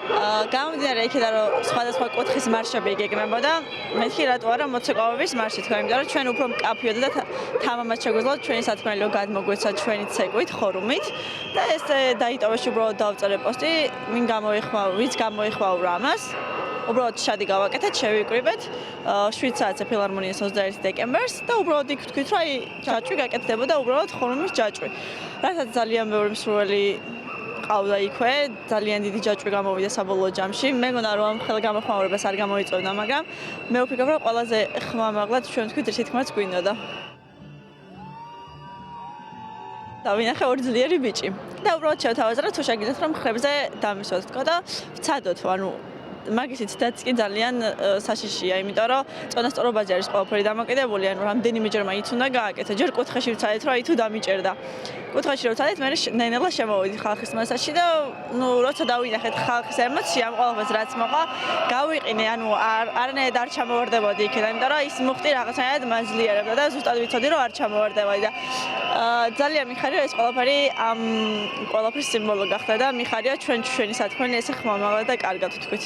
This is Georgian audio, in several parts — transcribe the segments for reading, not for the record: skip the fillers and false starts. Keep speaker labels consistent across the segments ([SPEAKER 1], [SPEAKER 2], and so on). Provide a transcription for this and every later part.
[SPEAKER 1] გამომდინარე იქიდან რომ სხვადასხვა კუთხის მარშები იგეგმებოდა, მეთქი რატო არა მოცეკვავების მარში თქვა, იმიტომ რომ ჩვენ უფრო მკაფიოდ და თამამად შეგვიძლია ჩვენი სათქმელო გადმოგვეცა ჩვენი ცეკვით, ხორუმით და ეს დაიტოვეს უბრალოდ დავწერე პოსტი, ვინც გამოიხმაურა ამას. უბრალოდ შადი გავაკეთეთ, შევიკრიბეთ 7 საათზე ფილარმონიის 21 დეკემბერს და უბრალოდ იქ ვთქვით, რომ აი ჯაჭვი გაკეთდებოდა უბრალოდ ხორუმის ჯაჭვი. რასაც ძალიან ბევრი მსურველი ყავდა იქვე, ძალიან დიდი ჯაჭვი გამოვიდა საბოლოო ჯამში. მე მგონა რომ ამ ხელგამოხმაურებას არ გამოიწვევდა, მაგრამ მე ვფიქრობ, რომ ყველაზე ხმამაღლად ჩვენ თქვით თითქმაც გვინდოდა. და ვინახე ორი ძლიერი ბიჭი. და უბრალოდ შევთავაზე, თუ შეგიძლიათ რომ ხრებზე დამისვათ თქო და ვცადოთ, ანუ მაგისით დაც კი ძალიან საშიშია, იმიტომ რომ წონასწორობაზე არის ყველაფერი დამოკიდებული, ანუ რამდენიმეჯერ მაინც უნდა გააკეთო. ჯერ კუთხეში ვცადეთ, რომ აი თუ დამიჭერდა. კუთხეში რომ ვცადეთ, მე ნელა შემოვიდი ხალხის მასაში და ნუ როცა დავინახეთ ხალხის ემოცია ამ ყველაფერს რაც მოყვა, გავიყინე, ანუ არანაირად არ ჩამოვარდებოდი იქიდან, იმიტომ რომ ის მუხტი რაღაცნაირად მაძლიერებდა და ზუსტად ვიცოდი, რომ არ ჩამოვარდებოდი და ძალიან მიხარია ეს ყველაფერი ამ ყველაფრის სიმბოლო გახდა და მიხარია ჩვენი სათქმელი ესე ხმამაღლა და კარგად ვთქვით.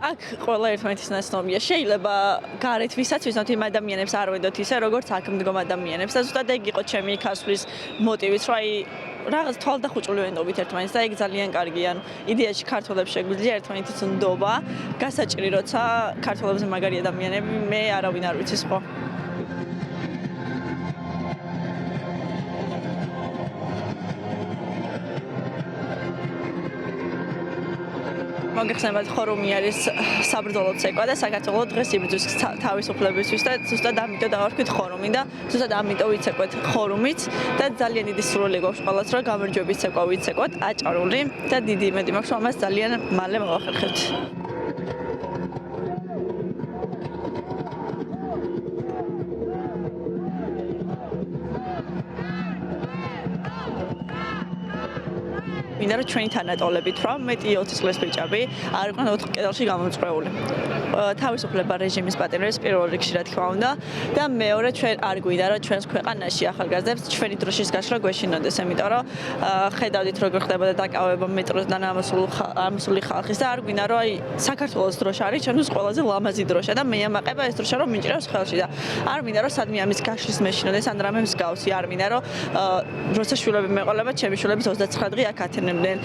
[SPEAKER 1] აქ ყველა ერთმანეთის ნაცნობია. შეიძლება გარეთ ვისაც ვიზნოთ იმ ადამიანებს არ ვედოთ ისე, როგორც აქ მდგომ ადამიანებს და ზუსტად ეგ იყო ჩემი იქასვლის მოტივიც, რომ აი რაღაც თვალდახუჭული ვენდობით ერთმანეთს და ეგ ძალიან კარგია. ანუ იდეაში ქართველებს შეგვიძლია ერთმანეთის ნდობა, გასაჭირი როცა ქართველებზე მაგარი ადამიანები მე არავინ არ ვიცი სხვა. მოგეხსენებათ, ხორუმი არის საბრძოლო ცეკვა და საქართველოს დღეს იბრძვის თავისუფლებისთვის და ზუსტად ამიტომ დავარქვით ხორუმი და ზუსტად ამიტომ ვიცეკვეთ ხორუმით და ძალიან დიდი სურვილი გვაქვს ყველას, რომ გამარჯვების ცეკვა ვიცეკვოთ, აჭარული და დიდი იმედი მაქვს, რომ ამას ძალიან მალე მოვახერხებთ. მინდა რომ ჩვენი თანატოლებით რა მეტი 20 წლის ბიჭები არ იყვნენ 4 კედელში გამომწყვეული. თავისუფლება რეჟიმის პატიმრებს პირველ რიგში რა თქმა უნდა და მეორე ჩვენ არ გვინდა რომ ჩვენს ქვეყანაში ახალგაზრდებს ჩვენი დროშის გაშლა გვეშინოდეს, იმიტომ რომ ხედავდით როგორ ხდებოდა დაკავება მეტროსთან ამოსული ხალხის და არ გვინდა რომ აი საქართველოს დროშა არის ჩვენთვის ყველაზე ლამაზი დროშა და მე ამაყება ეს დროშა რომ მიჭირავს ხელში და არ მინდა რომ სადმე ამის გაშლის მეშინოდეს ან რამე მსგავსი, არ მინდა რომ როცა შვილები მეყოლებათ ჩემი შვილების 29 დღე აქ ათენებდნენ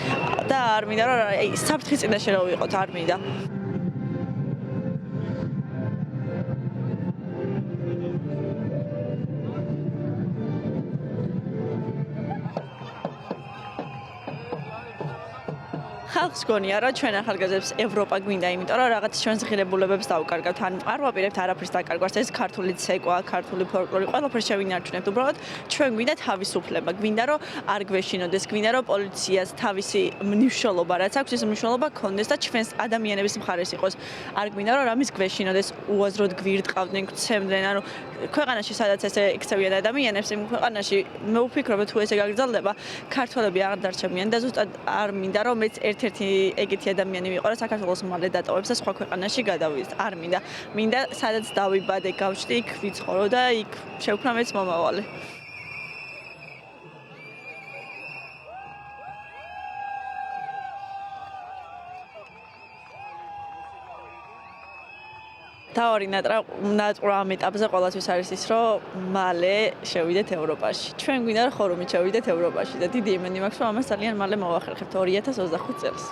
[SPEAKER 1] და არ მინდა რომ აი საფრთხის წინაშე რა ვიყოთ, არ მინდა. ხალხს გონია რომ ჩვენ ახალგაზრდებს ევროპა გვინდა, იმიტომ რომ რაღაც ჩვენს ღირებულებებს დავუკარგავთ, ან არ ვაპირებთ არაფრის დაკარგვას, ეს ქართული ცეკვა, ქართული ფოლკლორი, ყველაფერს შევინარჩუნებთ, უბრალოდ ჩვენ გვინდა თავისუფლება, გვინდა რომ არ გვეშინოდეს, გვინდა რომ პოლიციას თავისი მნიშვნელობა, რაც აქვს, ეს მნიშვნელობა ქონდეს და ჩვენს ადამიანების მხარეს იყოს. არ გვინდა რომ რამის გვეშინოდეს, უაზროდ გვირდყავდნენ, გვცემდნენ, ანუ ქვეყანაში სადაც ესე იქცევიან ადამიანებს, იმ ქვეყანაში მე ვფიქრობ, თუ ესე გაგრძელდება, ქართველები აღარ დარჩებიან და ზუსტად არ მინდა რომ მეც ერთ-ერთი ეგეთი ადამიანი ვიყო, რა საქართველოს მალე დატოვებს და სხვა ქვეყანაში გადავიდეს. არ მინდა. მინდა სადაც დავიბადე, გავჩდი, იქ ვიცხოვრო და იქ შევქმნა მეც მომავალი. თავი ნატყვრა ამ ეტაპზე ყველასთვის არის ის, რომ მალე შევიდეთ ევროპაში. ჩვენ გვინდა რომ ხორუმით შევიდეთ ევროპაში და დიდი იმედი მაქვს, რომ ამას ძალიან მალე მოვახერხებთ 2025 წელს.